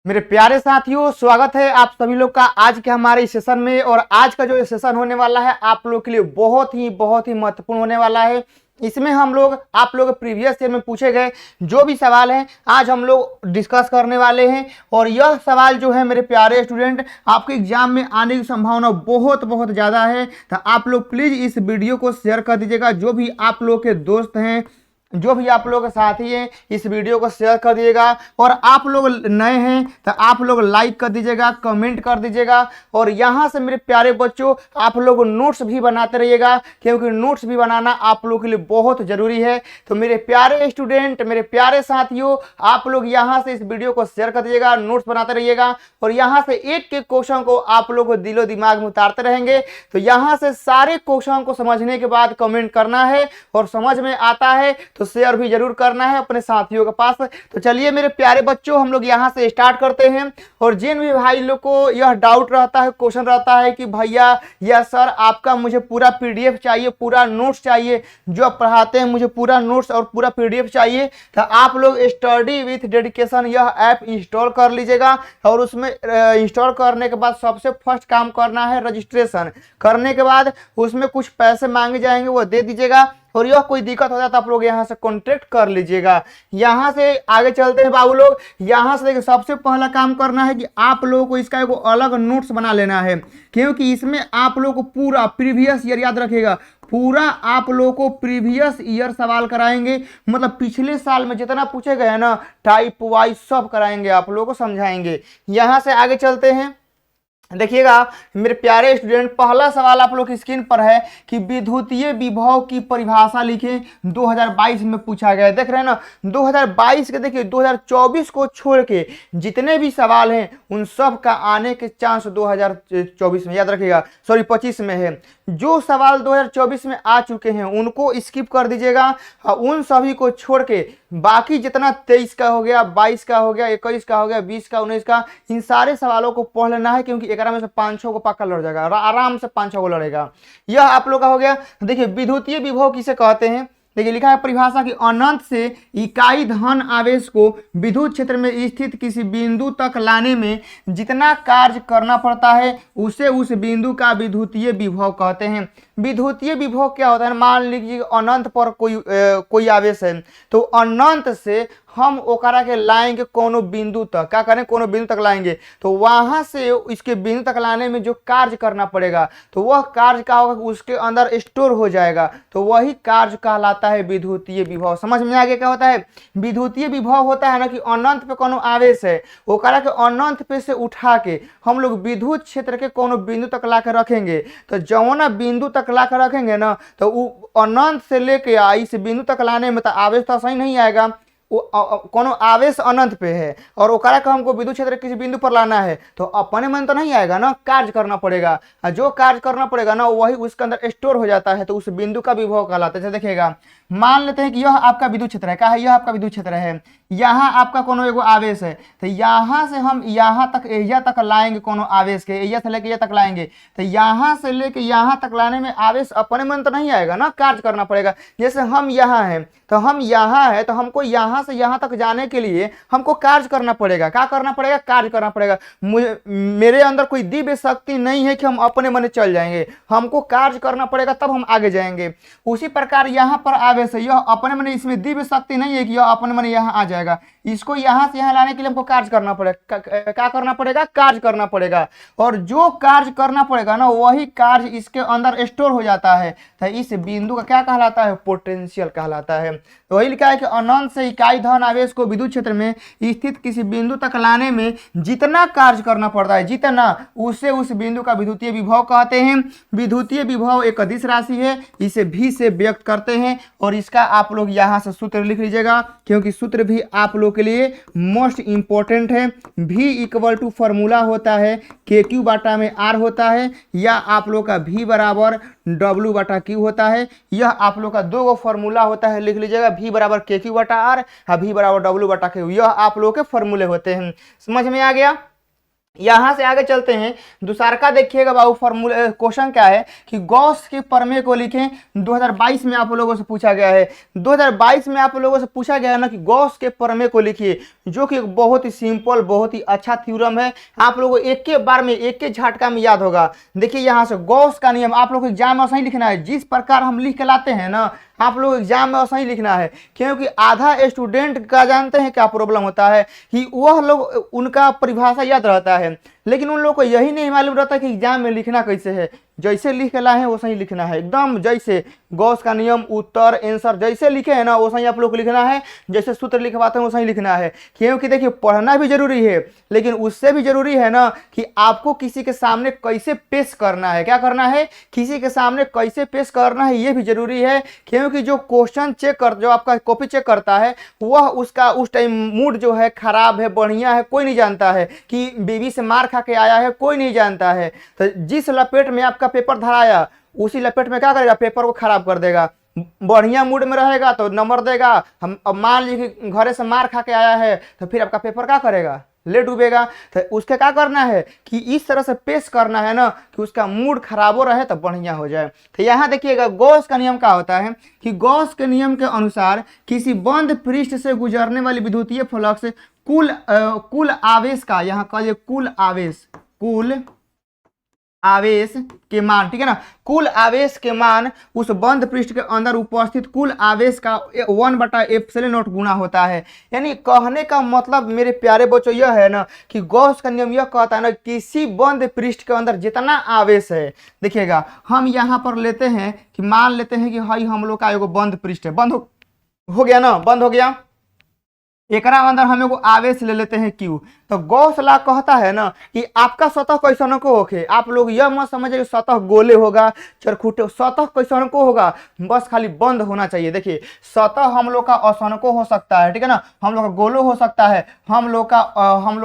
मेरे प्यारे साथियों, स्वागत है आप सभी लोग का आज के हमारे इस सेशन में। और आज का जो ये सेशन होने वाला है आप लोग के लिए बहुत ही महत्वपूर्ण होने वाला है। इसमें हम लोग आप लोग प्रीवियस ईयर में पूछे गए जो भी सवाल हैं आज हम लोग डिस्कस करने वाले हैं। और यह सवाल जो है मेरे प्यारे स्टूडेंट आपके एग्जाम में आने की संभावना बहुत ज़्यादा है। तो आप लोग प्लीज़ इस वीडियो को शेयर कर दीजिएगा। जो भी आप लोग के दोस्त हैं, जो भी आप लोग के साथी हैं, इस वीडियो को शेयर कर दीजिएगा। और आप लोग नए हैं तो आप लोग लाइक कर दीजिएगा, कमेंट कर दीजिएगा। और यहाँ से मेरे प्यारे बच्चों आप लोग नोट्स भी बनाते रहिएगा, क्योंकि नोट्स भी बनाना आप लोग के लिए बहुत ज़रूरी है। तो मेरे प्यारे स्टूडेंट, मेरे प्यारे साथियों, आप लोग यहाँ से इस वीडियो को शेयर कर दीजिएगा, नोट्स बनाते रहिएगा। और यहाँ से एक एक क्वेश्चन को आप लोग को दिलो दिमाग में उतारते रहेंगे। तो यहाँ से सारे क्वेश्चन को समझने के बाद कमेंट करना है, और समझ में आता है तो शेयर भी जरूर करना है अपने साथियों के पास। तो चलिए मेरे प्यारे बच्चों हम लोग यहाँ से स्टार्ट करते हैं। और जिन भी भाई लोग को यह डाउट रहता है, क्वेश्चन रहता है कि भैया या सर आपका मुझे पूरा पीडीएफ चाहिए, पूरा नोट्स चाहिए, जो आप पढ़ाते हैं मुझे पूरा नोट्स और पूरा पीडीएफ चाहिए, तो आप लोग स्टडी विथ डेडिकेशन यह ऐप इंस्टॉल कर लीजिएगा। और उसमें इंस्टॉल करने के बाद सबसे फर्स्ट काम करना है रजिस्ट्रेशन। करने के बाद उसमें कुछ पैसे मांगे जाएंगे, वो दे दीजिएगा। और यह कोई दिक्कत हो जाता है तो आप लोग यहाँ से कॉन्टेक्ट कर लीजिएगा। यहाँ से आगे चलते हैं बाबू लोग। यहाँ से देखिए सबसे पहला काम करना है कि आप लोगों को इसका एक अलग नोट्स बना लेना है, क्योंकि इसमें आप लोगों को पूरा प्रीवियस ईयर याद रखिएगा, पूरा आप लोगों को प्रीवियस ईयर सवाल कराएंगे। मतलब पिछले साल में जितना पूछे गए ना टाइप वाइज सब कराएंगे, आप लोगों को समझाएंगे। यहाँ से आगे चलते हैं। देखिएगा मेरे प्यारे स्टूडेंट, पहला सवाल आप लोग की स्क्रीन पर है कि विद्युतीय विभव की परिभाषा लिखें। 2022 में पूछा गया है, देख रहे हैं ना 2022 के। देखिए 2024 को छोड़ के जितने भी सवाल हैं उन सब का आने के चांस 2024 में, याद रखिएगा, सॉरी 25 में है। जो सवाल 2024 में आ चुके हैं उनको स्किप कर दीजिएगा, और उन सभी को छोड़ के बाकी जितना 23 का हो गया, 22 का हो गया, 21 का हो गया, 20 का, 19 का, इन सारे सवालों को पढ़ लेना है, क्योंकि 11 में से 5-6 को पक्का लड़ जाएगा, आराम से 5-6 को लड़ेगा। यह आप लोग का हो गया। देखिए विद्युतीय विभव किसे कहते हैं, देखिए लिखा है परिभाषा की अनंत से इकाई धन आवेश को विद्युत क्षेत्र में स्थित किसी बिंदु तक लाने में जितना कार्य करना पड़ता है उसे उस बिंदु का विद्युतीय विभव कहते हैं। विद्युतीय विभव क्या होता है, मान लीजिए अनंत पर कोई आवेश है, तो अनंत से हम ओकरा के लाएंगे कोनो बिंदु तक। क्या करें, कोनो बिंदु तक लाएंगे, तो वहां से इसके बिंदु तक लाने में जो कार्य करना पड़ेगा तो वह कार्य क्या होगा, उसके अंदर स्टोर हो जाएगा, तो वही कार्य कहलाता है विद्युतीय विभव। समझ में आ गया क्या होता है विद्युतीय विभव? होता है ना कि अनंत पे कोनो आवेश है, ओकरा के अनंत पे से उठा के हम लोग विद्युत क्षेत्र के कोनो बिंदु तक ला के रखेंगे। तो जौना बिंदु तक ला कर रखेंगे ना, तो अनंत से लेके इस बिंदु तक लाने में तो आवेश तो सही नहीं आएगा। कोनो आवेश अनंत पे है और ओकरा का हमको विद्युत क्षेत्र किसी बिंदु पर लाना है, तो अपने मन तो नहीं आएगा ना, कार्य करना पड़ेगा। जो कार्य करना पड़ेगा ना वही उसके अंदर स्टोर हो जाता है, तो उस बिंदु का विभव कहलाता है। देखिएगा मान लेते हैं कि यह आपका विद्युत क्षेत्र है, क्या है, यह आपका विद्युत क्षेत्र है। यहाँ आपका कोनो एगो आवेश है, तो यहाँ से हम यहाँ तक एरिया तक लाएंगे, कोनो आवेश के एरिया से लेके यहाँ तक लाएंगे। तो यहाँ से लेके यहाँ तक लाने में आवेश अपने मन तो नहीं आएगा ना, कार्य करना पड़ेगा। जैसे हम यहाँ हैं, तो हम यहाँ है, तो हमको यहाँ से यहाँ तक जाने के लिए हमको कार्य करना पड़ेगा। क्या करना पड़ेगा, कार्य करना पड़ेगा। मेरे अंदर कोई दिव्य शक्ति नहीं है कि हम अपने मन चल जाएंगे, हमको कार्य करना पड़ेगा तब हम आगे जाएंगे। उसी प्रकार यहाँ पर आवेश है, यह अपने मन, इसमें दिव्य शक्ति नहीं है कि यह अपने मन यहाँ आ जाएगा। इसको यहाँ से यहाँ लाने के लिए हमको कार्य करना पड़ेगा। क्या करना पड़ेगा, कार्य करना पड़ेगा। और जो कार्य करना पड़ेगा ना वही कार्य इसके अंदर स्टोर हो जाता है, तो इस बिंदु का क्या कहलाता है, पोटेंशियल कहलाता है। तो वही लिखा है कि अनंत से इकाई धन आवेश को विद्युत क्षेत्र में स्थित किसी बिंदु तक लाने में जितना कार्य करना पड़ता है, जितना, उसे उस बिंदु का विद्युतीय विभव कहते हैं। विद्युतीय विभव एक अदिश राशि है, इसे भी से व्यक्त करते हैं। और इसका आप लोग यहाँ से सूत्र लिख लीजिएगा, क्योंकि सूत्र भी आप लोग के लिए मोस्ट इंपॉर्टेंट है। भी इक्वल टू फॉर्मूला होता है KQ बाटा में R होता है, या आप लोग का V बराबर W बटा Q होता है। यह आप लोग का दो फॉर्मूला होता है, लिख लीजिएगा, V बराबर KQ बटा R और V बराबर W बटा Q। यह आप लोग के फॉर्मूले होते हैं। समझ में आ गया। यहां से आगे चलते हैं। दूसरा का देखिएगा बाबू, फॉर्मूला क्वेश्चन क्या है कि गॉस के प्रमेय को लिखें। 2022 में आप लोगों से पूछा गया है, 2022 में आप लोगों से पूछा गया है ना कि गॉस के प्रमेय को लिखिए, जो कि एक बहुत ही सिंपल, बहुत ही अच्छा थ्योरम है। आप लोगों को एक के बार में, एक के झटका में याद होगा। देखिए यहाँ से गॉस का नियम आप लोग को एग्जाम में सही लिखना है, जिस प्रकार हम लिख के लाते हैं ना, आप लोग एग्जाम में सही लिखना है। क्योंकि आधा स्टूडेंट का जानते हैं क्या प्रॉब्लम होता है कि वह लोग उनका परिभाषा याद रहता है, लेकिन उन लोगों को यही नहीं मालूम रहता कि एग्जाम में लिखना कैसे है। जैसे लिख के लाए हैं वैसे ही लिखना है, एकदम जैसे गॉस का नियम, उत्तर, आंसर जैसे लिखे हैं ना वैसे ही आप लोग को लिखना है। जैसे सूत्र लिखवाते हैं वैसे ही लिखना है। क्योंकि देखिए पढ़ना भी जरूरी है, लेकिन उससे भी जरूरी है ना कि आपको किसी के सामने कैसे पेश करना है। क्या करना है? किसी के सामने कैसे पेश करना है, ये भी जरूरी है। क्योंकि जो क्वेश्चन चेक कर, जो आपका कॉपी चेक करता है, वह उसका उस टाइम मूड जो है खराब है, बढ़िया है, कोई नहीं जानता है। कि बीवी से मार खा के आया है, कोई नहीं जानता है। तो जिस लपेट में आपका पेपर धराया, उसी लपेट में क्या करेगा? पेपर को खराब कर देगा। बढ़िया मूड में रहेगा तो नंबर देगा। हम अब मान लीजिए घरे से मार खा के आया है, तो फिर आपका पेपर क्या करेगा? ले डूबेगा। तो उसके क्या करना है कि इस तरह से पेश करना है ना कि उसका मूड खराब हो रहे तो बढ़िया हो जाए। तो यहाँ देखिएगा गॉस का नियम क्या होता है कि गॉस के नियम के अनुसार किसी बंद पृष्ठ से गुजरने वाली विद्युतीय फ्लक्स कुल आवेश का, यहाँ कहिए कुल आवेश के मान, ठीक है ना, कुल आवेश के मान उस बंद पृष्ठ के अंदर उपस्थित कुल आवेश का 1/ε0 गुना होता है। यानी कहने का मतलब मेरे प्यारे बच्चों यह है ना कि गॉस का नियम यह कहता है ना किसी बंद पृष्ठ के अंदर जितना आवेश है, देखिएगा हम यहाँ पर लेते हैं कि मान लेते हैं कि भाई हम लोग का एगो बंद पृष्ठ है, बंद हो गया ना, बंद हो गया। एकरा अंदर हम लोग आवेश ले लेते हैं क्यू। तो गॉस लॉ कहता है ना कि आपका सतह कैसन को होके, आप लोग यह मत समझिए सतह गोले होगा, चरखुटे, सतह कैसन को होगा, बस खाली बंद होना चाहिए। देखिए सतह हम लोग का असनको हो सकता है, ठीक है ना, हम लोग का गोलो हो सकता है, हम लोग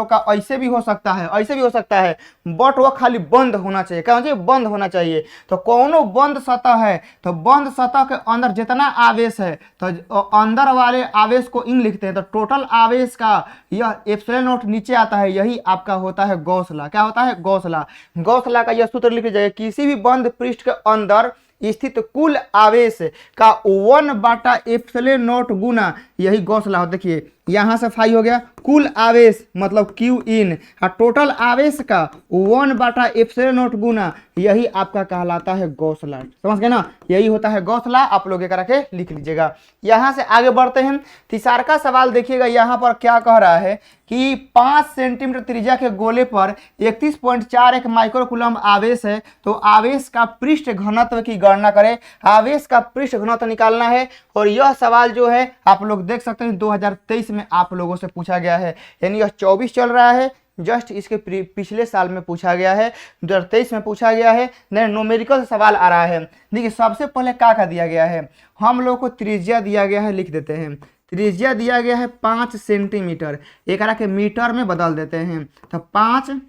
का ऐसे भी हो सकता है, ऐसे भी हो सकता है, बट वह खाली बंद होना चाहिए। क्या चाहिए? बंद होना चाहिए। तो कौनो बंद सतह है तो बंद सतह के अंदर जितना आवेश है तो अंदर वाले आवेश को इन लिखते हैं। तो टोटल आवेश का यह ε0 नीचे आता है, यही आपका होता है गॉस लॉ। क्या होता है? Gauss law. गॉस लॉ का यह सूत्र लिख लीजिए, किसी भी बंद पृष्ठ के अंदर स्थित कुल आवेश का 1/ε0 गुना, यही गॉस लॉ। देखिए यहां से फाई हो गया, कुल आवेश मतलब क्यू इन, और टोटल आवेश का 1/ε0 गुना, यही आपका कहलाता है गॉस लॉ। समझ गए ना? यही होता है गॉस लॉ। आप लोग करा के लिख लीजिएगा। यहां से आगे बढ़ते हैं। तीसरा का सवाल देखिएगा, यहां पर क्या कह रहा है कि 5 सेंटीमीटर त्रिज्या के गोले पर 31.41 माइक्रोकूलम आवेश है। तो आवेश का पृष्ठ घनत्व की गणना करें। आवेश का पृष्ठ घनत्व निकालना है। और यह सवाल जो है आप लोग देख सकते हैं 2023 में आप लोगों से पूछा गया है, यानी यह 24 चल रहा है, जस्ट इसके पिछले साल में पूछा गया है, 2023 में पूछा गया है। नहीं, न्यूमेरिकल सवाल आ रहा है। देखिए सबसे पहले क्या दिया गया है, हम लोग को त्रिज्या दिया गया है, लिख देते हैं। त्रिज्या दिया गया है 5 सेंटीमीटर, एक के मीटर में बदल देते हैं। तो 5,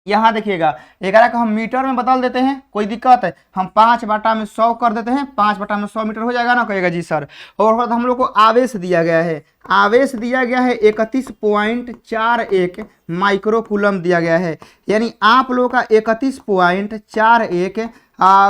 यहाँ देखिएगा एक का हम मीटर में बदल देते हैं, कोई दिक्कत है? हम 5/100 कर देते हैं, 5/100 मीटर हो जाएगा ना, कहेगा जी सर। और बाद हम लोग को आवेश दिया गया है, आवेश दिया गया है 31.41 माइक्रोकूलम दिया गया है। यानी आप लोग का 31.41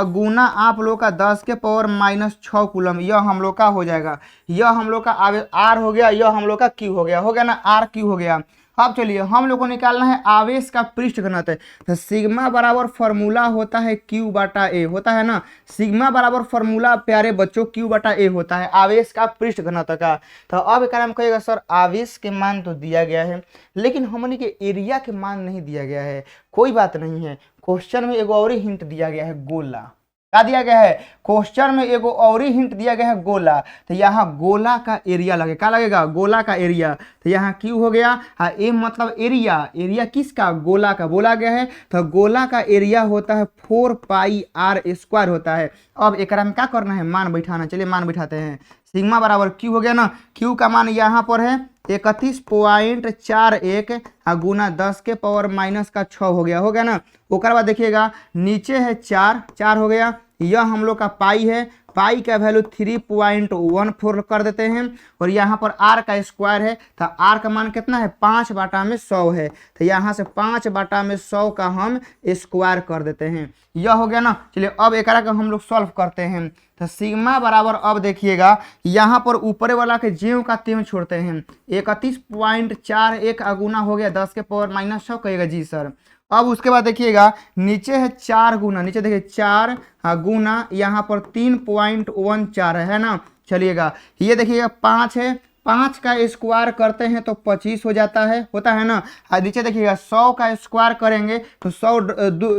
गुना आप लोग का 10⁻⁻6 कूलम, यह हम लोग का हो जाएगा। यह हम लोग का आर हो गया, यह हम लोग का क्यू हो गया ना, आर क्यू हो गया। अब चलिए हम लोग को निकालना है आवेश का पृष्ठ घनत्व। तो सिग्मा बराबर फॉर्मूला होता है Q/A, होता है ना। सिग्मा बराबर फॉर्मूला प्यारे बच्चों Q/A होता है आवेश का पृष्ठ घनत्व का। तो अब एक हम कहेगा सर आवेश के मान तो दिया गया है, लेकिन हमने के एरिया के मान नहीं दिया गया है। कोई बात नहीं है, क्वेश्चन में एगो और हिंट दिया गया है, गोला। क्या दिया गया है? क्वेश्चन में एगो और ही हिंट दिया गया है, गोला। तो यहाँ गोला का एरिया लगेगा। क्या लगेगा? गोला का एरिया। तो यहाँ क्यू हो गया, हाँ ए मतलब एरिया, एरिया किसका? गोला का बोला गया है। तो गोला का एरिया होता है 4πr² होता है। अब एक में क्या करना है? मान बैठाना। चलिए मान बैठाते हैं। सिग्मा बराबर क्यू हो गया ना, क्यू का मान यहाँ पर है 31.41 गुना 10⁻⁻6 हो गया ना। उसके बाद देखिएगा नीचे है 4 हो गया, यह हम लोग का पाई है, पाई का वैल्यू 3.14 कर देते हैं और यहाँ पर आर का स्क्वायर है तो आर का मान कितना है 5/100 है तो यहाँ से 5/100 का हम स्क्वायर कर देते हैं। यह हो गया ना। चलिए अब एक का हम लोग सॉल्व करते हैं तो सिग्मा बराबर अब देखिएगा यहाँ पर ऊपर वाला के ज्यों का त्यों छोड़ते हैं 31.41 अगुना हो गया 10 के पावर -100 कहेगा जी सर। अब उसके बाद देखिएगा नीचे है 4 गुना, नीचे देखिए 4 गुना यहाँ पर 3.14 है ना। चलिएगा ये देखिएगा 5 है, 5 का स्क्वायर करते हैं तो 25 हो जाता है, होता है ना। नीचे देखिएगा 100 का स्क्वायर करेंगे तो 100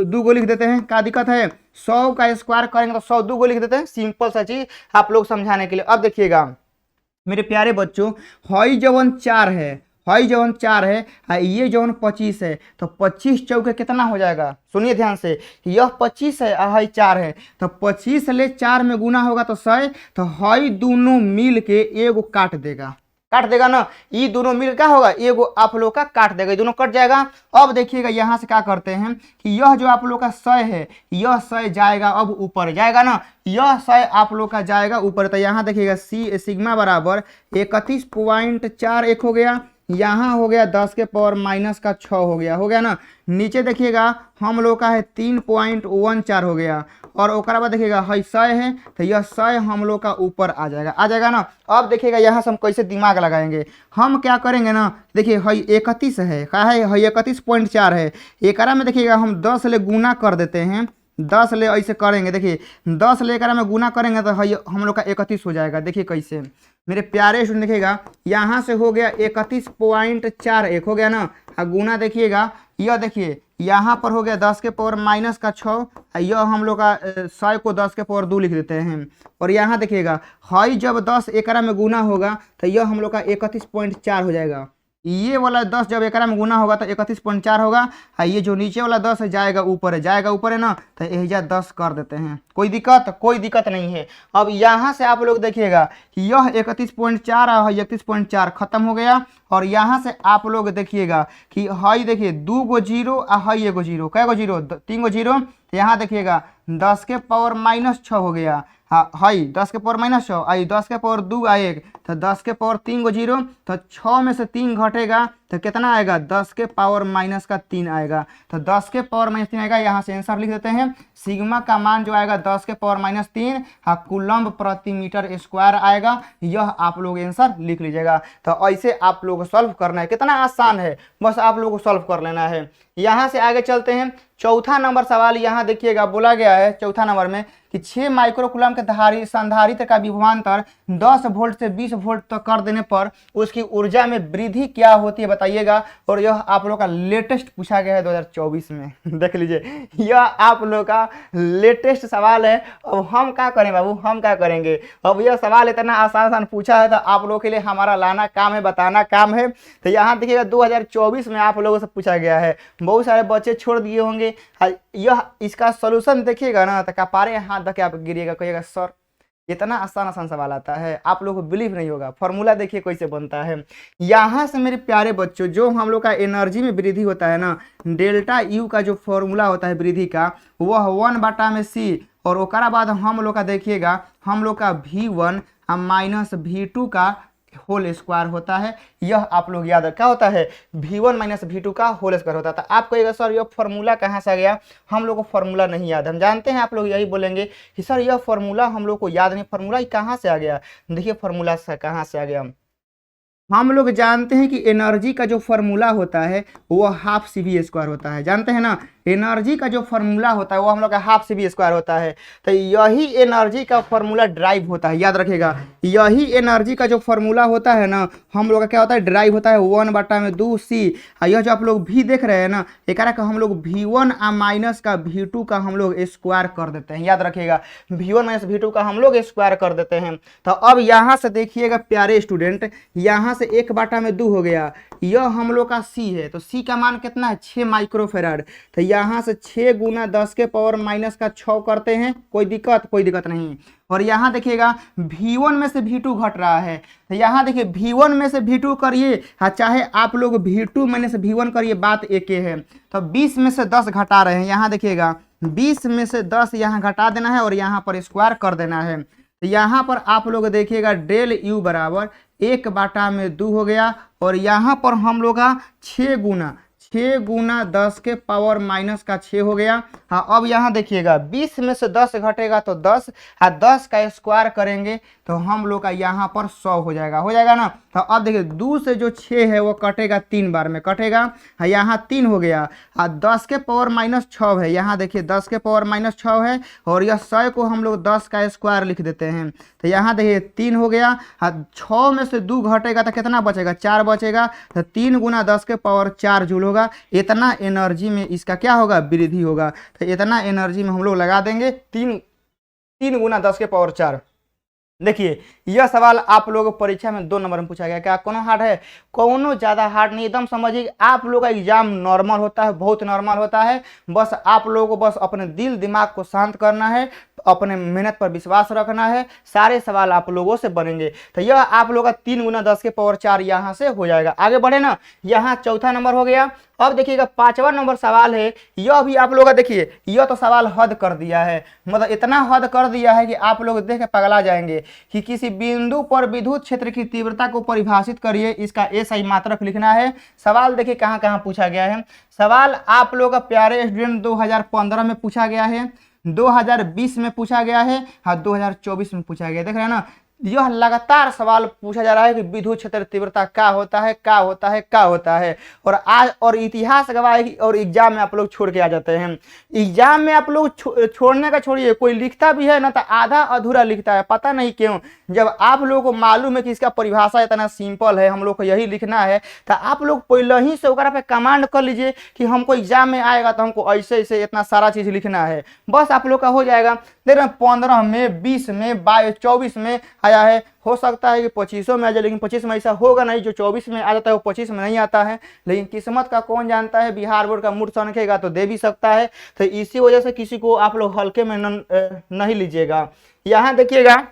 दो को लिख देते हैं, क्या दिक्कत है। 100 का स्क्वायर करेंगे तो 100 दो को लिख देते हैं, सिंपल सा चीज आप लोग समझाने के लिए। अब देखिएगा मेरे प्यारे बच्चों हई जवन 4 है, हई जवन 4 है ये जवन 25 है तो 25 चौके कितना हो जाएगा, सुनिए ध्यान से। यह 25 है हई 4 है तो 25 ले 4 में गुना होगा तो 100 तो हई दोनों मिल के एगो काट देगा ना। ये दोनों मिल क्या होगा एगो आप लोग का काट देगा, ये दोनों कट जाएगा। अब देखिएगा यहाँ से क्या करते हैं कि यह जो आप लोग का 100 है यह 100 जाएगा अब ऊपर जाएगा ना, यह 100 आप लोग का जाएगा ऊपर। तो यहाँ देखिएगा सिग्मा बराबर 31.41 हो गया, यहाँ हो गया 10 के पावर -6 हो गया ना। नीचे देखिएगा हम लोग का है 3.14 हो गया और ओकरा बाद देखिएगा हई 100 है तो यह 100 हम लोग का ऊपर आ जाएगा ना। अब देखिएगा यहाँ से हम कैसे दिमाग लगाएंगे, हम क्या करेंगे ना। देखिए हई 31 है, क्या है हई 31.4 है, एकरा में देखिएगा हम 10 ले गुना कर देते हैं, 10 ले ऐसे करेंगे। देखिए 10 ले एकरा में गुना करेंगे तो हई हम लोग का 31 हो जाएगा। देखिए कैसे मेरे प्यारे स्टूडेंट, देखिएगा यहाँ से हो गया 31.41 हो गया ना। गुना देखिएगा यह देखिए यहाँ पर हो गया 10 के पावर -6, यह हम लोग का 100 को 10 के पावर 2 लिख देते हैं। और यहाँ देखिएगा हई जब 10 एकरा में गुना होगा तो यह हम लोग का 31.4 हो जाएगा। ये वाला 10 जब एकरा में गुना होगा तो 31.4 होगा। ये जो नीचे वाला 10 है जाएगा ऊपर है ना, तो एहिजा 10 कर देते हैं। कोई दिक्कत नहीं है। अब यहाँ से आप लोग देखिएगा कि यह 31.4 और 31.4 खत्म हो गया। और यहाँ से आप लोग देखिएगा कि हई देखिए 2 गो जीरो और हई 1 जीरो, कै गो जीरो 3 गो जीरो। यहाँ देखिएगा 10 के पावर -6 हो गया, हाँ हई 10 के पावर -6 आई 10 के पावर 2 आ 1 तो 10 के पावर 3 गो जीरो, तो 6 में से 3 घटेगा तो कितना आएगा 10 के पावर -3 आएगा। तो 10 के पावर -3 आएगा, यहाँ से आंसर लिख देते हैं। सिग्मा का मान जो आएगा 10 के पावर -3 कूलम्ब प्रति मीटर स्क्वायर आएगा। यह आप लोग आंसर लिख लीजिएगा। तो ऐसे आप लोग को सॉल्व करना है, कितना आसान है, बस आप लोग को सॉल्व कर लेना है। यहाँ से आगे चलते हैं। चौथा नंबर सवाल यहाँ देखिएगा बोला गया है चौथा नंबर में कि 6 माइक्रोकूलम के संधारित्र का विभवांतर 10 वोल्ट से 20 वोल्ट तक कर देने पर उसकी ऊर्जा में वृद्धि क्या होती है बताइएगा। और यह आप लोग का लेटेस्ट पूछा गया है 2024 में देख लीजिए, यह आप लोग का लेटेस्ट सवाल है। अब हम क्या करें बाबू, हम क्या करेंगे। अब यह सवाल इतना आसान पूछा है तो आप लोग के लिए हमारा लाना काम है, बताना काम है। तो यहाँ देखिएगा 2024 में आप लोगों से पूछा गया है, बहुत सारे बच्चे छोड़ दिए होंगे। यह इसका सॉल्यूशन देखिएगा ना तो कपारे हाथ धके आप गिरिएगा, कहिएगा सर इतना आसान सवाल आता है, आप लोग को बिलीव नहीं होगा। फॉर्मूला देखिए कैसे बनता है। यहाँ से मेरे प्यारे बच्चों जो हम लोग का एनर्जी में वृद्धि होता है ना, डेल्टा यू का जो फॉर्मूला होता है वृद्धि का वह 1/c और ओकरा बाद हम लोग का देखिएगा हम लोग का V1 -V2 का होल स्क्वायर होता है। यह आप लोग याद क्या होता है V1 - V2 का होल स्क्वायर होता है। आप कहिएगा सर यह फॉर्मूला कहाँ से आ गया, हम लोग को फॉर्मूला नहीं याद। हम जानते हैं आप लोग यही बोलेंगे कि सर यह फॉर्मूला हम लोग को याद नहीं, फॉर्मूला कहाँ से आ गया। देखिए फॉर्मूला कहाँ से आ गया, हम लोग जानते हैं कि एनर्जी का जो फॉर्मूला होता है वो हाफ CV² होता है, जानते हैं ना। एनर्जी का जो फॉर्मूला होता है वो हम लोग का हाफ CV² होता है। तो यही एनर्जी का फॉर्मूला ड्राइव होता है, याद रखिएगा। यही एनर्जी का जो फॉर्मूला होता है ना हम लोग का क्या होता है ड्राइव होता है 1/2c। यह जो आप लोग भी देख रहे हैं ना एकरा का हम लोग V1 माइनस का V2 का हम लोग स्क्वायर कर देते हैं, याद रखिएगा। V1 - V2 का हम लोग स्क्वायर कर देते हैं। तो अब यहाँ से देखिएगा प्यारे स्टूडेंट, यहाँ से 1/2 हो गया, यह हम लोग का C है। तो C का मान कितना है 6 माइक्रोफेराड। तो यहाँ से 6 गुना 10 के पावर -6 करते हैं, कोई दिक्कत नहीं। और यहाँ देखिएगा V1 में से V2 घट रहा है। तो यहाँ देखिए V1 में से V2 करिए चाहे आप लोग V2 में से V1 करिए, बात एक ही है। तो 20 में से 10 घटा रहे हैं, यहाँ देखिएगा 20 में से 10 यहाँ घटा देना है और यहाँ पर स्क्वायर कर देना है। तो यहाँ पर आप लोग देखिएगा डेल यू बराबर 1/2 हो गया, और यहाँ पर हम लोग का 6 गुना 10 के पावर -6 हो गया। हाँ, अब यहाँ देखिएगा 20 में से 10 घटेगा तो 10, हाँ 10 का स्क्वायर करेंगे तो हम लोग का यहाँ पर 100 हो जाएगा ना। तो अब देखिए 2 से जो 6 है वो कटेगा 3 बार में कटेगा, हाँ यहाँ 3 हो गया। हाँ 10 के पावर -6 है, यहाँ देखिए 10 के पावर -6 है, और यह 100 को हम लोग 10 का स्क्वायर लिख देते हैं। तो यहाँ देखिए 3 हो गया। हाँ 6 में से 2 घटेगा तो कितना बचेगा, 4 बचेगा। तो 3 गुना 10 के पावर 4 जूल होगा। इतना एनर्जी में इसका क्या होगा, वृद्धि होगा। तो इतना एनर्जी में हम लोग लगा देंगे 3 गुना 10 के पावर 4। देखिए यह सवाल आप लोगों को परीक्षा में 2 नंबर में पूछा गया। क्या कोनो हार्ड है? कोनो ज़्यादा हार्ड नहीं, एकदम समझिए आप लोगों का एग्जाम नॉर्मल होता है, बहुत नॉर्मल होता है। बस आप लोगों को बस अपने दिल दिमाग को शांत करना है, अपने मेहनत पर विश्वास रखना है, सारे सवाल आप लोगों से बनेंगे। तो यह आप लोगों का 3 गुना 10 के पावर 4 यहाँ से हो जाएगा। आगे बढ़े ना, यहाँ चौथा नंबर हो गया। अब देखिएगा 5वां नंबर सवाल है। यह भी आप लोग देखिए, यह तो सवाल हद कर दिया है, मतलब इतना हद कर दिया है कि आप लोग देख के पगला जाएंगे कि किसी बिंदु पर विद्युत क्षेत्र की तीव्रता को परिभाषित करिए, इसका SI मात्रक लिखना है। सवाल देखिए कहाँ कहाँ पूछा गया है। सवाल आप लोग का प्यारे स्टूडेंट 2015 में पूछा गया है, 2020 में पूछा गया है, हाँ 2024 में पूछा गया। देख रहे हैं ना, यह लगातार सवाल पूछा जा रहा है कि विद्युत क्षेत्र तीव्रता क्या होता है, क्या होता है, क्या होता है। और आज और इतिहास गवाह है और एग्जाम में आप लोग छोड़ के आ जाते हैं। एग्जाम में आप लोग छोड़ने का छोड़िए, कोई लिखता भी है ना तो आधा अधूरा लिखता है, पता नहीं क्यों। जब आप लोगों को मालूम है कि इसका परिभाषा इतना सिंपल है, हम लोग को यही लिखना है, तो आप लोग पहले ही से ओकरा पे कमांड कर लीजिए कि हमको एग्जाम में आएगा तो हमको ऐसे ऐसे इतना सारा चीज लिखना है, बस आप लोग का हो जाएगा। देख रहे हैं 15 में, 20 में, 22, 24 में आया है। हो सकता है कि 25 में आ जाए, लेकिन 25 में ऐसा होगा नहीं। जो 24 में आ जाता है वो 25 में नहीं आता है, लेकिन किस्मत का कौन जानता है। बिहार बोर्ड का मूड सनकेगा तो दे भी सकता है। तो इसी वजह से किसी को आप लोग हल्के में नहीं लीजिएगा। यहाँ देखिएगा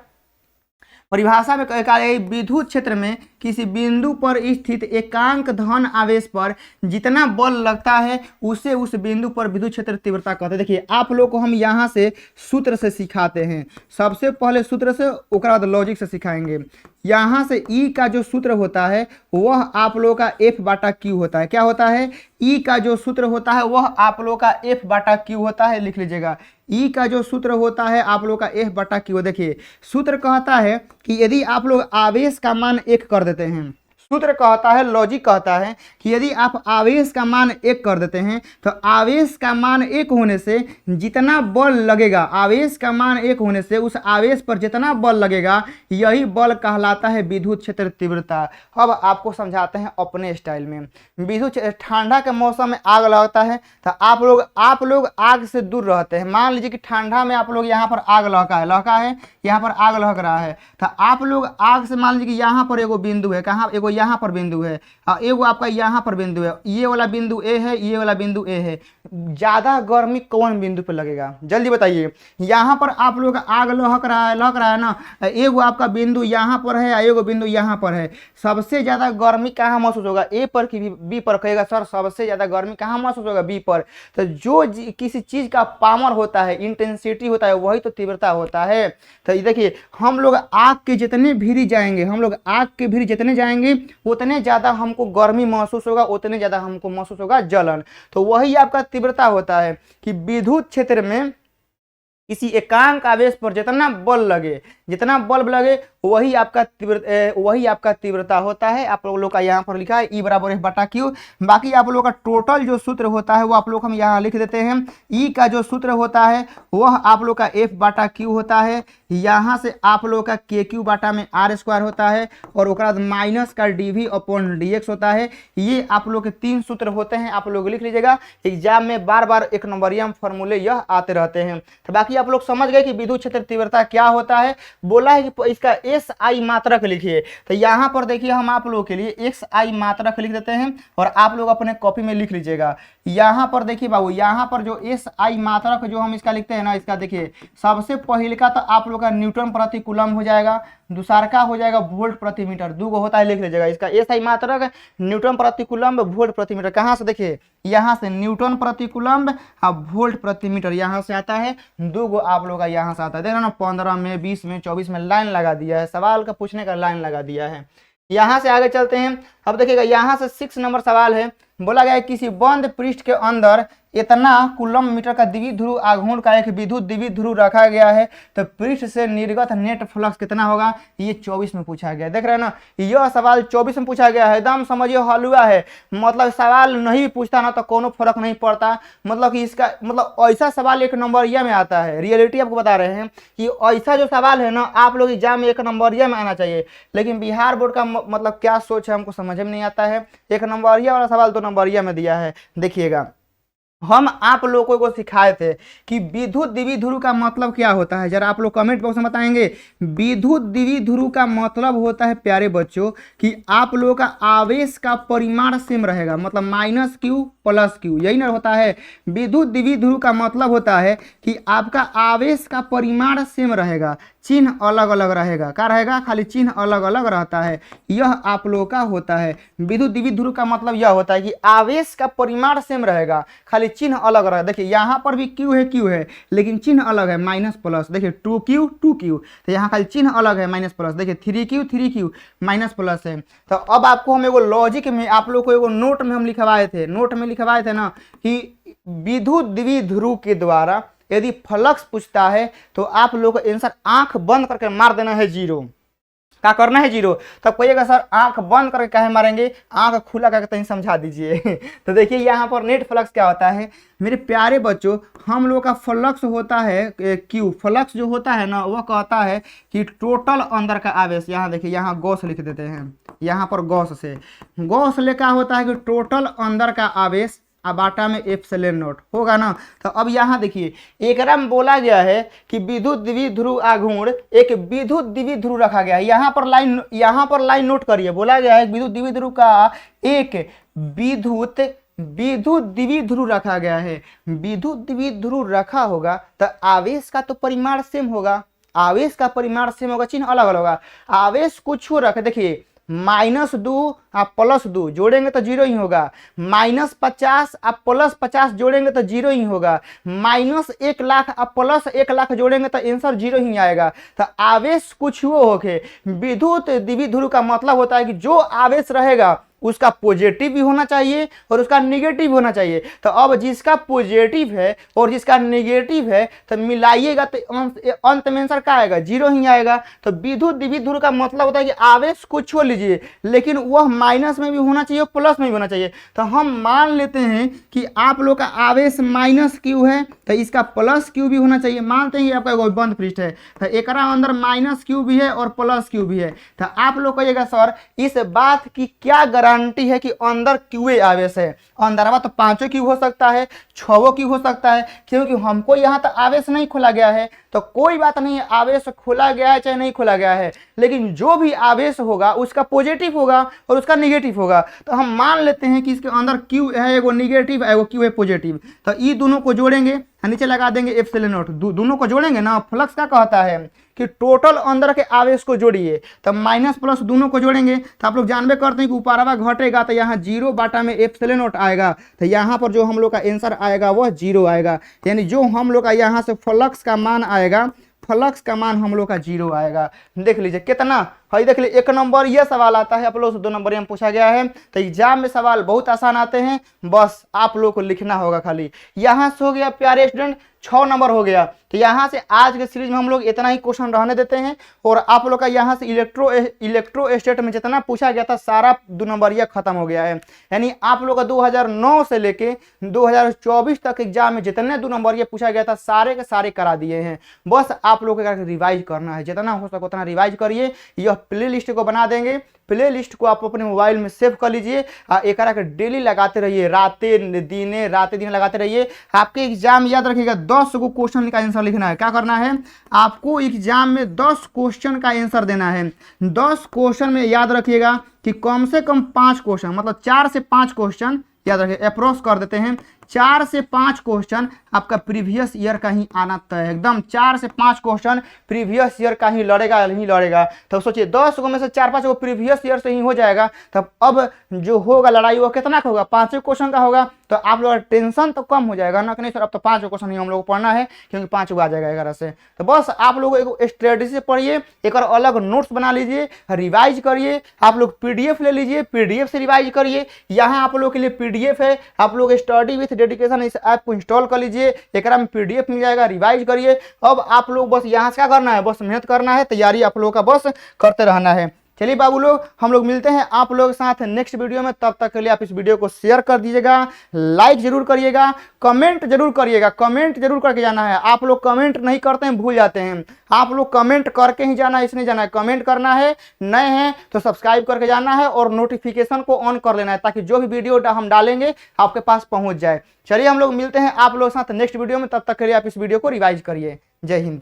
परिभाषा में कहा है विद्युत क्षेत्र में किसी बिंदु पर स्थित एकांक धन आवेश पर जितना बल लगता है उसे उस बिंदु पर विद्युत क्षेत्र तीव्रता कहते हैं। देखिए आप लोग को हम यहाँ से सूत्र से सिखाते हैं, सबसे पहले सूत्र से, उसके बाद लॉजिक से सिखाएंगे। यहाँ से ई का जो सूत्र होता है वह आप लोग का F/Q होता है। क्या होता है? ई का जो सूत्र होता है वह आप लोग का F/Q होता है, लिख लीजिएगा। ई का जो सूत्र होता है आप लोग का F/Q। देखिए सूत्र कहता है कि यदि आप लोग आवेश का मान 1 कर देते हैं, सूत्र कहता है, लॉजिक कहता है कि यदि आप आवेश का मान 1 कर देते हैं तो आवेश का मान 1 होने से जितना बल लगेगा, आवेश का मान 1 होने से उस आवेश पर जितना बल लगेगा यही बल कहलाता है विद्युत क्षेत्र तीव्रता। अब आपको समझाते हैं अपने स्टाइल में। विद्युत ठंडा के मौसम में आग लगता है तो आप लोग आग से दूर रहते हैं। मान लीजिए कि ठंडा में आप लोग यहाँ पर आग लहका है, यहाँ पर आग लहक रहा है, तो आप लोग आग से मान लीजिए कि यहाँ पर एगो बिंदु है, कहाँ एगो यहाँ पर बिंदु है, एगो आपका यहाँ पर बिंदु है, ये वाला बिंदु ए है, ये वाला बिंदु ए है। ज्यादा गर्मी कौन बिंदु पे लगेगा, जल्दी बताइए। यहाँ पर आप लोग आग लहक रहा है ना, एगो आपका बिंदु यहाँ पर है, एगो बिंदु यहाँ पर है। सबसे ज्यादा गर्मी कहाँ महसूस होगा, ए पर कि बी पर? कहेगा सर सबसे ज्यादा गर्मी कहाँ महसूस होगा, बी पर। तो जो किसी चीज का पावर होता है, इंटेंसिटी होता है, वही तो तीव्रता होता है। तो देखिए हम लोग आग के जितने भीरी जाएंगे, हम लोग आग के भीरी जितने जाएंगे उतने ज्यादा हमको गर्मी महसूस होगा, उतने ज्यादा हमको महसूस होगा जलन। तो वही आपका तीव्रता होता है कि विद्युत क्षेत्र में किसी एकांक आवेश पर जितना बल लगे, वही आपका तीव्रता होता है। आप लोग का यहाँ पर लिखा है E = F/Q। बाकी आप लोग का टोटल जो सूत्र होता है वो आप लोग हम यहाँ लिख देते हैं। E का जो सूत्र होता है वह आप लोग का F/Q होता है। यहाँ से आप लोग का KQ बाटा में R² होता है, और उसके बाद माइनस का dV/dx होता है। ये आप लोग के 3 सूत्र होते हैं, आप लोग लिख लीजिएगा। एग्जाम में बार बार 1 नंबरिया फॉर्मूले यह आते रहते हैं। तो बाकी आप लोग समझ गए कि विद्युत क्षेत्र तीव्रता क्या होता है। बोला है कि इसका SI मात्रक लिखिए, तो यहाँ पर देखिए हम आप लोगों के लिए XI मात्रक लिख देते हैं, और आप लोग अपने कॉपी में लिख लीजिएगा। यहाँ पर देखिए बाबू, यहाँ पर जो SI मात्रक जो हम इसका लिखते हैं ना, इसका देखिए सबसे पहले का तो आप लोग का न्यूटन प्रति कूलम हो जाएगा, दूसरा का हो जाएगा वोल्ट प्रति मीटर, 2 गो होता है, लिख लीजिएगा। इसका SI मात्रक न्यूटन प्रति कूलम, वोल्ट प्रति मीटर। कहाँ से देखिए यहाँ से न्यूटन प्रति कूलम्ब और वोल्ट प्रति मीटर यहाँ से आता है, 2 गो आप लोग का यहाँ से आता है। देख रहे ना 15 में 20 में 24 में लाइन लगा दिया है, सवाल का पूछने का लाइन लगा दिया है। यहाँ से आगे चलते हैं। अब देखिएगा यहाँ से 6 नंबर सवाल है, बोला गया है किसी बंद पृष्ठ के अंदर इतना कूलम मीटर का द्विध्रुव आघूर्ण का एक विद्युत द्विध्रुव रखा गया है तो पृष्ठ से निर्गत नेट फ्लक्स कितना होगा, ये 24 में पूछा गया। देख रहे हैं ना, यह सवाल 24 में पूछा गया है। एकदम समझिए हलवा है, मतलब सवाल नहीं पूछता ना तो कोनो फर्क नहीं पड़ता। मतलब कि इसका मतलब ऐसा सवाल 1 नंबरिया में आता है। रियलिटी आपको बता रहे हैं कि ऐसा जो सवाल है ना आप लोग एग्जाम में 1 नंबरिया में आना चाहिए, लेकिन बिहार बोर्ड का मतलब क्या सोच है हमको समझ में नहीं आता है। 1 नंबरिया वाला सवाल 2 नंबरिया में दिया है। देखिएगा हम आप लोगों को सिखाए थे कि विद्युत द्विध्रुव का मतलब क्या होता है, जरा आप लोग कमेंट बॉक्स में बताएंगे। विद्युत द्विध्रुव का मतलब होता है प्यारे बच्चों कि आप लोगों का आवेश का परिमाण सेम रहेगा, मतलब -q + q, यही ना होता है। विद्युत द्विध्रुव का मतलब होता है कि आपका आवेश का परिमाण सेम रहेगा, चिन्ह अलग अलग रहेगा। क्या रहेगा, खाली चिन्ह अलग अलग रहता है, यह आप लोगों का होता है। विद्युत द्विध्रुव का मतलब यह होता है कि आवेश का परिमाण सेम रहेगा, खाली चिन्ह अलग रहेगा। देखिए यहाँ पर भी q है लेकिन चिन्ह अलग है, -+। देखिए 2q तो यहाँ खाली चिन्ह अलग है, -+। देखिए 3q -+ है। तो अब आपको हम एगो लॉजिक में आप लोग को एगो नोट में हम लिखवाए थे ना कि विद्युत द्विध्रुव के द्वारा यदि फ्लक्स पूछता है तो आप लोग को आंसर आंख बंद करके मार देना है 0। क्या करना है 0। तब कहिएगा सर आंख बंद करके काहे मारेंगे, आंख खुला करके कहीं समझा दीजिए। तो देखिए यहाँ पर नेट फ्लक्स क्या होता है मेरे प्यारे बच्चों, हम लोग का फ्लक्स होता है क्यू। फ्लक्स जो होता है ना वह कहता है कि टोटल अंदर का आवेश, यहाँ देखिए यहाँ गॉस लिख देते हैं, यहाँ पर गॉस ले क्या होता है कि टोटल अंदर का आवेश बाटा में एप्सिलॉन0 होगा ना। तो अब यहाँ देखिए एकरा में बोला गया है कि विद्युत द्विध्रुव आघूर्ण एक विद्युत द्विध्रुव रखा गया है। यहाँ पर लाइन नोट करिए, बोला गया है विद्युत द्विध्रुव का एक विद्युत द्विध्रुव रखा गया है। विद्युत द्विध्रुव रखा होगा तो आवेश का तो परिमाण सेम होगा, चिन्ह अलग अलग होगा। आवेश कुछ हो रखे, देखिए -2 आप +2 जोड़ेंगे तो 0 ही होगा, -50 आप +50 जोड़ेंगे तो 0 ही होगा, -1 लाख आप +1 लाख जोड़ेंगे तो आंसर 0 ही आएगा। तो आवेश कुछ वो होके विद्युत द्विध्रुव का मतलब होता है कि जो आवेश रहेगा उसका पॉजिटिव भी होना चाहिए और उसका नेगेटिव होना चाहिए। तो अब जिसका पॉजिटिव है और जिसका नेगेटिव है तो मिलाइएगा तो अंत में आंसर क्या आएगा, 0 ही आएगा। तो विद्युत द्विध्रुव का मतलब होता है कि आवेश कुछ हो लीजिए लेकिन वह माइनस में भी होना चाहिए और प्लस में भी होना चाहिए। तो हम मान लेते हैं कि आप लोग का आवेश -q है तो इसका +q भी होना चाहिए। मानते हैं आपका एगो बंद पृष्ठ है तो एक अंदर -q भी है और +q भी है। तो आप लोग कहिएगा सर इस बात की क्या गारंटी है कि अंदर क्यूए आवेश है। अंदरवा तो 5 क्यू हो सकता है, 6 क्यू हो सकता है, क्योंकि हमको यहाँ तक आवेश नहीं खोला गया है। तो कोई बात नहीं है, आवेश खोला गया है चाहे नहीं खोला गया है, लेकिन जो भी आवेश होगा उसका पॉजिटिव होगा और उसका नेगेटिव होगा। तो हम मान लेते हैं कि इसके अंदर क्यू है एगो नेगेटिव एगो क्यू है पॉजिटिव। तो ये दोनों को जोड़ेंगे, नीचे लगा देंगे एप्सिलॉन0। दोनों को जोड़ेंगे ना, फ्लक्स का कहता है कि टोटल अंदर के आवेश को जोड़िए। तो माइनस प्लस दोनों को जोड़ेंगे तो आप लोग जानबे करते हैं कि ऊपरवा घटेगा तो यहाँ 0 बाटा में एप्सिलॉन0 आएगा। तो यहाँ पर जो हम लोग का आंसर आएगा वह 0 आएगा, यानी जो हम लोग का यहाँ से फ्लक्स का मान आएगा, फ्लक्स का मान हम लोग का 0 आएगा। देख लीजिए कितना है, देख लीजिए 1 नंबर ये सवाल आता है, आप लोग से 2 नंबर में पूछा गया है। तो एग्जाम में सवाल बहुत आसान आते हैं, बस आप लोग को लिखना होगा खाली। यहाँ से हो गया प्यारे स्टूडेंट 6 नंबर हो गया। तो यहाँ से आज के सीरीज में हम लोग इतना ही क्वेश्चन रहने देते हैं और आप लोग का यहाँ से इलेक्ट्रोस्टेट में जितना पूछा गया था सारा 2 नंबर यह खत्म हो गया है। यानी आप लोग का 2009 से लेके 2024 तक एग्जाम में जितने 2 नंबर ये पूछा गया था सारे के सारे करा दिए हैं। बस आप लोग को रिवाइज करना है, जितना हो सके उतना रिवाइज करिए। यह प्ले लिस्ट को बना देंगे, प्ले लिस्ट को आप अपने मोबाइल में सेव कर लीजिए और एक डेली लगाते रहिए, रातें दिन लगाते रहिए। आपके एग्जाम याद रखिएगा 10 गो क्वेश्चन का आंसर लिखना है। क्या करना है, आपको एग्जाम में 10 क्वेश्चन का आंसर देना है। 10 क्वेश्चन में याद रखिएगा कि कम से कम 5 क्वेश्चन, मतलब 4 से 5 क्वेश्चन याद रखिए, अप्रोच कर देते हैं 4 से 5 क्वेश्चन आपका प्रीवियस ईयर का ही आना तय है, एकदम 4 से 5 क्वेश्चन प्रीवियस ईयर का ही लड़ेगा। तो सोचिए 10 को में से 4-5 को प्रीवियस ईयर से ही हो जाएगा, तब अब जो होगा लड़ाई वो कितना का होगा, 5 क्वेश्चन का होगा। तो आप लोग टेंशन तो कम हो जाएगा ना कि नहीं सर अब तो 5 क्वेश्चन ही हम लोग को पढ़ना है, क्योंकि 5 आ जाएगा 11 से। तो बस आप लोग एक स्ट्रेटजी से पढ़िए, एक और अलग नोट्स बना लीजिए, रिवाइज करिए। आप लोग पीडीएफ ले लीजिए, पीडीएफ से रिवाइज करिए। यहाँ आप लोग के लिए पीडीएफ है, आप लोग स्टडी विथ डेडिकेशन इस ऐप को इंस्टॉल कर लीजिए, एक में पीडीएफ मिल जाएगा, रिवाइज करिए। अब आप लोग बस यहाँ से क्या करना है, बस मेहनत करना है, तैयारी आप लोगों का बस करते रहना है। चलिए बाबू लोग, हम लोग मिलते हैं आप लोगों के साथ नेक्स्ट वीडियो में। तब तक के लिए आप इस वीडियो को शेयर कर दीजिएगा, लाइक जरूर करिएगा, कमेंट जरूर करिएगा, कमेंट जरूर करके जाना है। आप लोग कमेंट नहीं करते हैं, भूल जाते हैं। आप लोग कमेंट करके ही जाना है, इसने जाना है, कमेंट करना है। नए हैं तो सब्सक्राइब करके जाना है और नोटिफिकेशन को ऑन कर लेना है, ताकि जो भी वीडियो हम डालेंगे आपके पास पहुंच जाए। चलिए हम लोग मिलते हैं आप लोगों के साथ नेक्स्ट वीडियो में। तब तक के लिए आप इस वीडियो को रिवाइज करिए। जय हिंद।